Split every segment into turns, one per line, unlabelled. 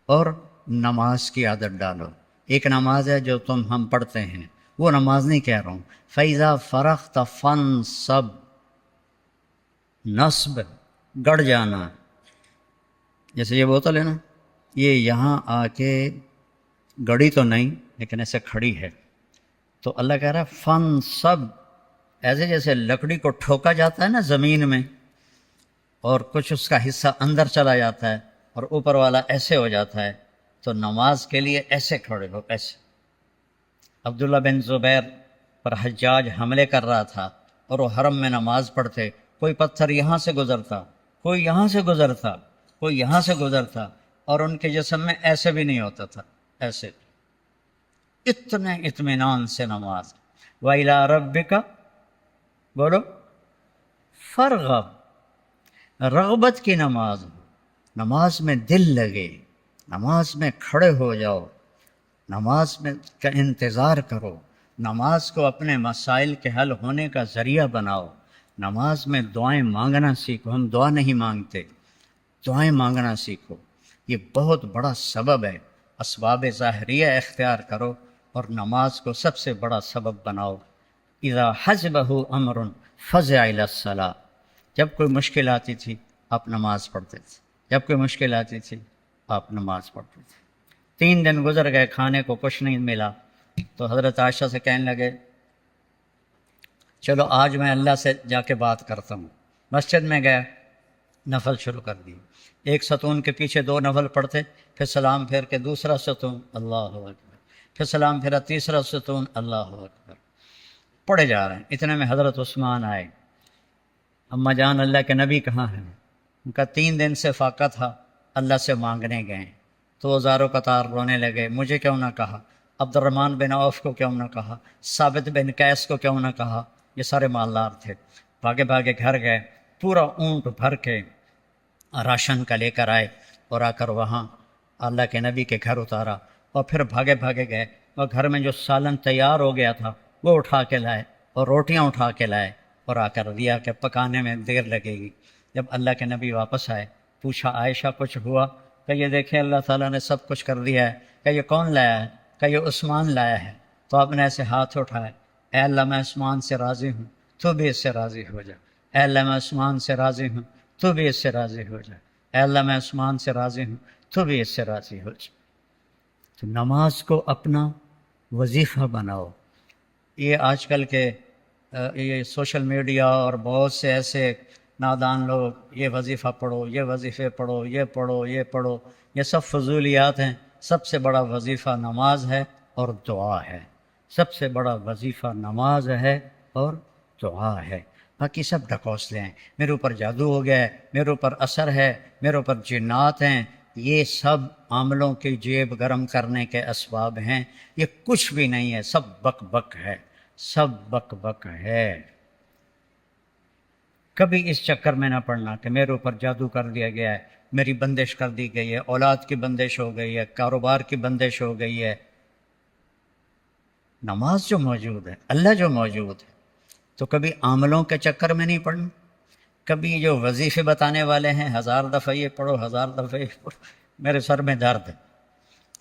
اور نماز کی عادت ڈالو۔ ایک نماز ہے جو ہم پڑھتے ہیں، وہ نماز نہیں کہہ رہا ہوں۔ فَإِذَا فَرَغْتَ فَانصَبْ، نصب گڑ جانا، جیسے یہ بوتل ہے نا، یہ یہاں آ کے گڑی تو نہیں لیکن ایسے کھڑی ہے، تو اللہ کہہ رہا ہے فَانصَبْ، ایسے جیسے لکڑی کو ٹھوکا جاتا ہے نا زمین میں، اور کچھ اس کا حصہ اندر چلا جاتا ہے اور اوپر والا ایسے ہو جاتا ہے، تو نماز کے لیے ایسے کھڑے ہو، ایسے۔ عبداللہ بن زبیر پر حجاج حملے کر رہا تھا اور وہ حرم میں نماز پڑھتے، کوئی پتھر یہاں سے گزرتا، کوئی یہاں سے گزرتا، کوئی یہاں سے گزرتا، اور ان کے جسم میں ایسے بھی نہیں ہوتا تھا، ایسے، اتنے اطمینان سے نماز۔ وَإِلَىٰ رَبِّكَ، بولو، فَارْغَب، رغبت کی نماز ہو، نماز میں دل لگے، نماز میں کھڑے ہو جاؤ، نماز میں کا انتظار کرو، نماز کو اپنے مسائل کے حل ہونے کا ذریعہ بناؤ، نماز میں دعائیں مانگنا سیکھو۔ ہم دعا نہیں مانگتے، دعائیں مانگنا سیکھو، یہ بہت بڑا سبب ہے۔ اسباب ظاہریہ اختیار کرو اور نماز کو سب سے بڑا سبب بناؤ۔ اذا حزبہ امر فزع الی الصلاۃ، جب کوئی مشکل آتی تھی آپ نماز پڑھتے تھے، جب کوئی مشکل آتی تھی آپ نماز پڑھتے تھے۔ 3 دن گزر گئے، کھانے کو کچھ نہیں ملا، تو حضرت عائشہ سے کہنے لگے چلو آج میں اللہ سے جا کے بات کرتا ہوں۔ مسجد میں گئے، نفل شروع کر دی، ایک ستون کے پیچھے 2 نفل پڑھتے، پھر سلام پھیر کے دوسرا ستون، اللہ اکبر، پھر سلام پھیرا تیسرا ستون، اللہ اکبر، پڑھے جا رہے ہیں۔ اتنے میں حضرت عثمان آئے، اماں جان اللہ کے نبی کہاں ہیں؟ ان کا 3 دن سے فاقہ تھا، اللہ سے مانگنے گئے، تو وہ زاروں قطار رونے لگے، مجھے کیوں نہ کہا، عبد الرحمن بن عوف کو کیوں نہ کہا، ثابت بن قیس کو کیوں نہ کہا، یہ سارے مالدار تھے۔ بھاگے بھاگے گھر گئے، پورا اونٹ بھر کے راشن کا لے کر آئے، اور آ کر وہاں اللہ کے نبی کے گھر اتارا، اور پھر بھاگے بھاگے گئے اور گھر میں جو سالن تیار ہو گیا تھا وہ اٹھا کے لائے، اور روٹیاں اٹھا کے لائے، اور آ کر دیا کہ پکانے میں دیر لگے گی۔ جب اللہ کے نبی واپس آئے، پوچھا عائشہ کچھ ہوا؟ کہ یہ دیکھیں اللہ تعالیٰ نے سب کچھ کر دیا ہے۔ کہ یہ کون لایا ہے؟ کہ یہ عثمان لایا ہے۔ تو آپ نے ایسے ہاتھ اٹھائے، اے اللہ میں عثمان سے راضی ہوں، تو بھی اس سے راضی ہو جا۔ اے اللہ میں عثمان سے راضی ہوں، تو بھی اس سے راضی ہو جا۔ اے اللہ میں عثمان سے راضی ہوں، تو بھی اس سے راضی ہو جا۔ تو نماز کو اپنا وظیفہ بناؤ۔ یہ آج کل کے یہ سوشل میڈیا اور بہت سے ایسے نادان لوگ، یہ وظیفہ پڑھو، یہ وظیفے پڑھو، یہ پڑھو، یہ پڑھو، یہ سب فضولیات ہیں۔ سب سے بڑا وظیفہ نماز ہے اور دعا ہے، سب سے بڑا وظیفہ نماز ہے اور دعا ہے۔ باقی سب ڈھکوسلے ہیں، میرے اوپر جادو ہو گیا ہے، میرے اوپر اثر ہے، میرے اوپر جنات ہیں، یہ سب عاملوں کی جیب گرم کرنے کے اسباب ہیں، یہ کچھ بھی نہیں ہے، سب بک بک ہے، سب بک بک ہے۔ کبھی اس چکر میں نہ پڑنا کہ میرے اوپر جادو کر دیا گیا ہے، میری بندش کر دی گئی ہے، اولاد کی بندش ہو گئی ہے، کاروبار کی بندش ہو گئی ہے۔ نماز جو موجود ہے، اللہ جو موجود ہے، تو کبھی عاملوں کے چکر میں نہیں پڑنا۔ کبھی جو وظیفے بتانے والے ہیں 1000 دفعہ یہ پڑھو، 1000 دفعہ یہ پڑھو، میرے سر میں درد ہے۔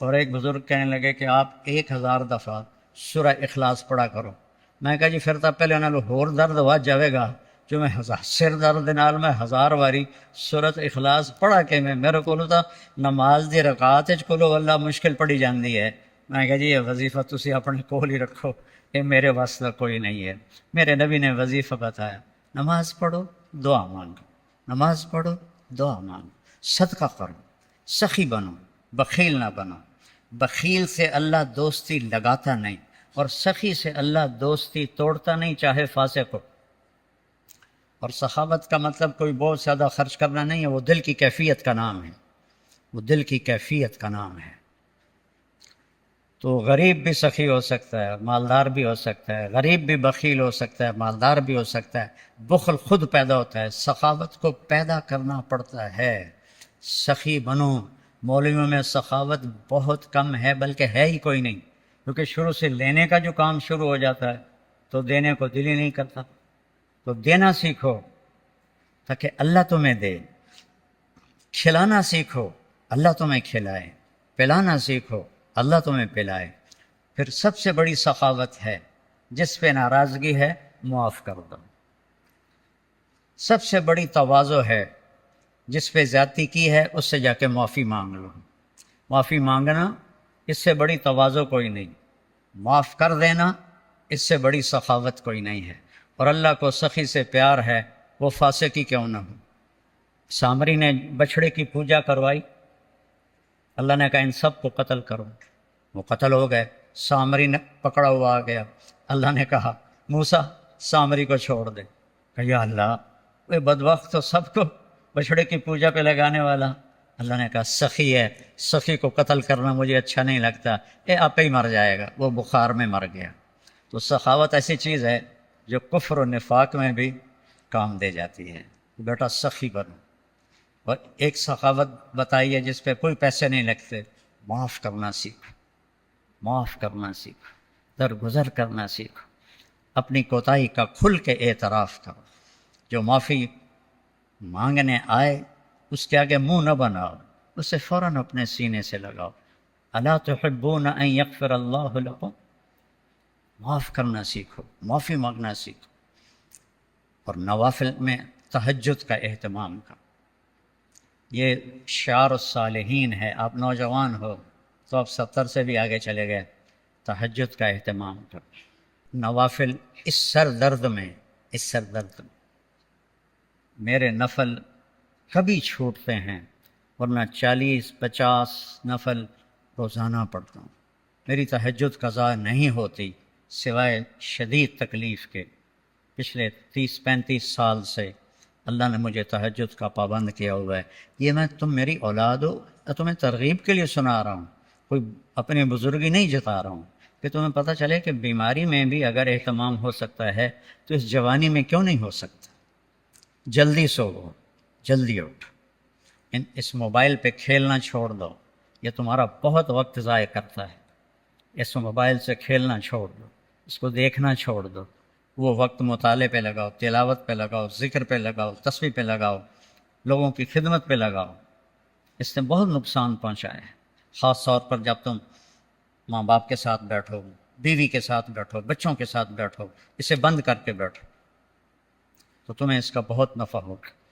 اور ایک بزرگ کہنے لگے کہ آپ 1000 دفعہ سورہ اخلاص پڑھا کرو۔ میں کہا جی پھر تو پہلے انہوں نے اور درد ہوا جاوے گا جو میں سر درد نال میں 1000 واری سورۃ اخلاص پڑھا کے میرے کو تو نماز دی رکعت وچ کولو اللہ مشکل پڑی جاندی ہے۔ میں کہا جی یہ وظیفہ تسی اپنے کول ہی رکھو، یہ میرے واسطے کوئی نہیں ہے۔ میرے نبی نے وظیفہ بتایا، نماز پڑھو، دعا مانگو، نماز پڑھو، دعا مانگو، صدقہ کرو، سخی بنو، بخیل نہ بنو۔ بخیل سے اللہ دوستی لگاتا نہیں، اور سخی سے اللہ دوستی توڑتا نہیں، چاہے فاسق ہو۔ اور سخاوت کا مطلب کوئی بہت زیادہ خرچ کرنا نہیں ہے، وہ دل کی کیفیت کا نام ہے، وہ دل کی کیفیت کا نام ہے۔ تو غریب بھی سخی ہو سکتا ہے، مالدار بھی ہو سکتا ہے، غریب بھی بخیل ہو سکتا ہے، مالدار بھی ہو سکتا ہے۔ بخل خود پیدا ہوتا ہے، سخاوت کو پیدا کرنا پڑتا ہے۔ سخی بنو۔ مولویوں میں سخاوت بہت کم ہے، بلکہ ہے ہی کوئی نہیں، کیونکہ شروع سے لینے کا جو کام شروع ہو جاتا ہے تو دینے کو دل ہی نہیں کرتا۔ تو دینا سیکھو تاکہ اللہ تمہیں دے، کھلانا سیکھو اللہ تمہیں کھلائے۔ پلانا سیکھو، اللہ تمہیں پلائے۔ پھر سب سے بڑی سخاوت ہے، جس پہ ناراضگی ہے معاف کر دو۔ سب سے بڑی تواضع ہے، جس پہ زیادتی کی ہے اس سے جا کے معافی مانگ لو۔ معافی مانگنا اس سے بڑی تواضع کوئی نہیں، معاف کر دینا اس سے بڑی سخاوت کوئی نہیں ہے۔ اور اللہ کو سخی سے پیار ہے، وہ فاسقی کیوں نہ ہو۔ سامری نے بچھڑے کی پوجا کروائی، اللہ نے کہا ان سب کو قتل کرو، وہ قتل ہو گئے۔ سامری نے پکڑا ہوا آ گیا، اللہ نے کہا موسیٰ سامری کو چھوڑ دے۔ کہ یا اللہ وہ بدبخت تو سب کو بچھڑے کی پوجا پہ لگانے والا۔ اللہ نے کہا سخی ہے، سخی کو قتل کرنا مجھے اچھا نہیں لگتا، آپ ہی مر جائے گا۔ وہ بخار میں مر گیا۔ تو سخاوت ایسی چیز ہے جو کفر و نفاق میں بھی کام دے جاتی ہے۔ بیٹا سخی بنو۔ اور ایک سخاوت بتائیے جس پہ کوئی پیسے نہیں لگتے، معاف کرنا سیکھو، معاف کرنا سیکھو، درگزر کرنا سیکھو، اپنی کوتاہی کا کھل کے اعتراف کرو۔ جو معافی مانگنے آئے اس کے آگے منہ نہ بناؤ، اسے فوراً اپنے سینے سے لگاؤ۔ الا تحبون ان یغفر اللہ لکم، معاف کرنا سیکھو، معافی مانگنا سیکھو۔ اور نوافل میں تہجد کا اہتمام کرو، یہ شعار الصالحین ہے۔ آپ نوجوان ہو تو آپ 70 سے بھی آگے چلے گئے، تہجد کا اہتمام کرو۔ نوافل اس سر درد میں، اس سر درد میں میرے نفل کبھی چھوٹتے ہیں، ورنہ 40-50 نفل روزانہ پڑھتا ہوں۔ میری تہجد قضا نہیں ہوتی سوائے شدید تکلیف کے۔ پچھلے 30-35 سال سے اللہ نے مجھے تہجد کا پابند کیا ہوا ہے۔ یہ تم میری اولاد ہو، تمہیں ترغیب کے لیے سنا رہا ہوں، کوئی اپنی بزرگی نہیں جتا رہا ہوں، کہ تمہیں پتہ چلے کہ بیماری میں بھی اگر اہتمام ہو سکتا ہے تو اس جوانی میں کیوں نہیں ہو سکتا۔ جلدی سو، جلدی اٹھ، اس موبائل پہ کھیلنا چھوڑ دو، یہ تمہارا بہت وقت ضائع کرتا ہے۔ اس موبائل سے کھیلنا چھوڑ دو، اس کو دیکھنا چھوڑ دو، وہ وقت مطالعے پہ لگاؤ، تلاوت پہ لگاؤ، ذکر پہ لگاؤ، تسبیح پہ لگاؤ، لوگوں کی خدمت پہ لگاؤ۔ اس نے بہت نقصان پہنچا ہے، خاص طور پر جب تم ماں باپ کے ساتھ بیٹھو، بیوی کے ساتھ بیٹھو، بچوں کے ساتھ بیٹھو، اسے بند کر کے بیٹھو تو تمہیں اس کا بہت نفع ہوگا۔